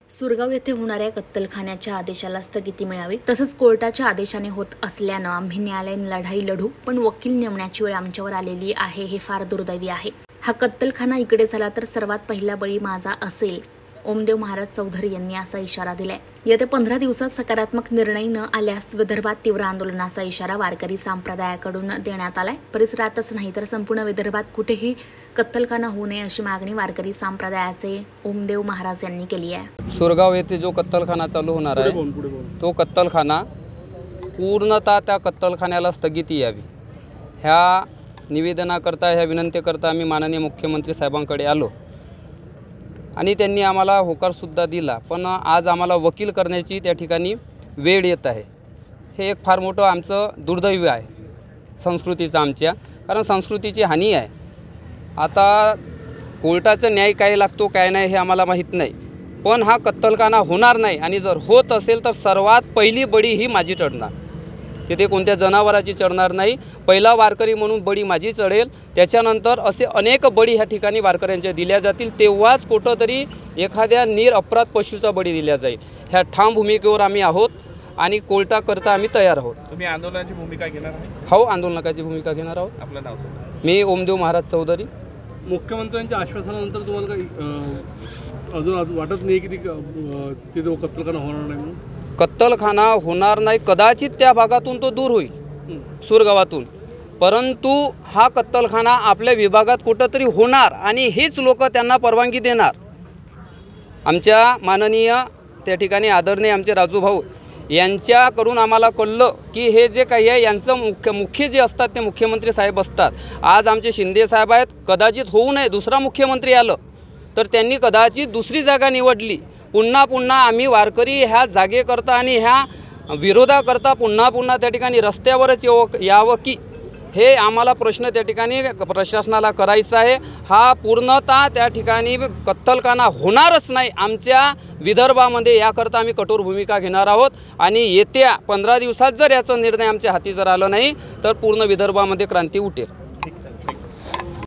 सुरगाव येथे होणाऱ्या कत्तलखान्याच्या आदेशाला स्थगिती मिळावी तसंच कोर्टाच्या आदेशाने होत असल्यानं आम्ही न्यायालयीन लढाई लढू, पण वकील नेमण्याची वेळ आमच्यावर आलेली आहे हे फार दुर्दैवी आहे। हा कत्तलखाना इकडे झाला तर सर्वात पहिला बळी माझा असेल, ओमदेव महाराज चौधरी यांनी असा इशारा दिलाय। येत्या 15 दिवसात सकारात्मक निर्णय न आल्यास विदर्भात तीव्र आंदोलनाचा इशारा वारकरी संप्रदायाकडून देण्यात आलाय। परिसरातच नाही तर संपूर्ण विदर्भात कुठेही कत्तलखाना होऊ नये अशी मागणी वारकरी संप्रदायाचे ओमदेव महाराज यांनी केली आहे। सुरगाव येथे जो कत्तलखाना चालू होणार आहे तो कत्तलखाना पूर्णतः त्या कत्तलखान्याला स्थगिती यावी ह्या निवेदनाकरता, ह्या विनंतीकरता आम्ही माननीय मुख्यमंत्री साहेबांकडे आलो आणि त्यांनी आम्हाला होकारसुद्धा दिला। पण आज आम्हाला वकील करण्याची त्या ठिकाणी वेळ येत आहे। हे एक फार मोठं आमचं दुर्दैव आहे संस्कृतीचं आमच्या, कारण संस्कृतीची हानी आहे। आता कोर्टाचा न्याय काय लागतो काय नाही हे आम्हाला माहीत नाही, पण हा कत्तलखाना होणार नाही आणि जर होत असेल तर सर्वात पहिली बळी ही माझी चढणार। तिथे कोणत्या जनावराची चढणार नाही, पहिला वारकरी म्हणून बळी माझी चढेल। त्याच्यानंतर असे अनेक बळी ह्या ठिकाणी वारकऱ्यांच्या दिल्या जातील, तेव्हाच कुठंतरी एखाद्या निरअपराध पशुचा बळी दिला जाईल। ह्या ठाम भूमिकेवर आम्ही आहोत आणि कोर्टाकरता आम्ही तयार आहोत। तुम्ही आंदोलनाची भूमिका घेणार आहे? हो, आंदोलनाची भूमिका घेणार आहोत। आपलं नाव सांगा। मी ओमदेव महाराज चौधरी। मुख्यमंत्र्यांच्या आश्वासनानंतर तुम्हाला काही अजून वाटत नाही की तिथे कत्तलखाना होणार नाही म्हणून? कत्तलखाना होणार नाही, कदाचित त्या भागातून तो दूर होईल सुरगावातून, परंतु हा कत्तलखाना आपल्या विभागात कुठंतरी होणार आणि हेच लोक त्यांना परवानगी देणार। आमच्या माननीय त्या ठिकाणी आदरणीय आमचे राजूभाऊ यांच्याकडून आम्हाला कळलं की हे जे काही आहे यांचं मुख्य जे असतात ते मुख्यमंत्री साहेब असतात। आज आमचे शिंदे साहेब आहेत, कदाचित होऊ नये दुसरा मुख्यमंत्री आलं तर त्यांनी कदाचित दुसरी जागा निवडली। पुन्हा आम्ही वारकरी ह्या जागेकरता आणि ह्या विरोधाकरता पुन्हा त्या ठिकाणी रस्त्यावरच यावं की हे आम्हाला प्रश्न त्या ठिकाणी प्रशासनाला करायचा आहे। हा पूर्णतः त्या ठिकाणी कत्तलखाना होणारच नाही आमच्या विदर्भामध्ये, याकरता आम्ही कठोर भूमिका घेणार आहोत आणि येत्या 15 दिवसात जर याचा निर्णय आमच्या हाती जर आला नाही तर पूर्ण विदर्भामध्ये क्रांती उठेल।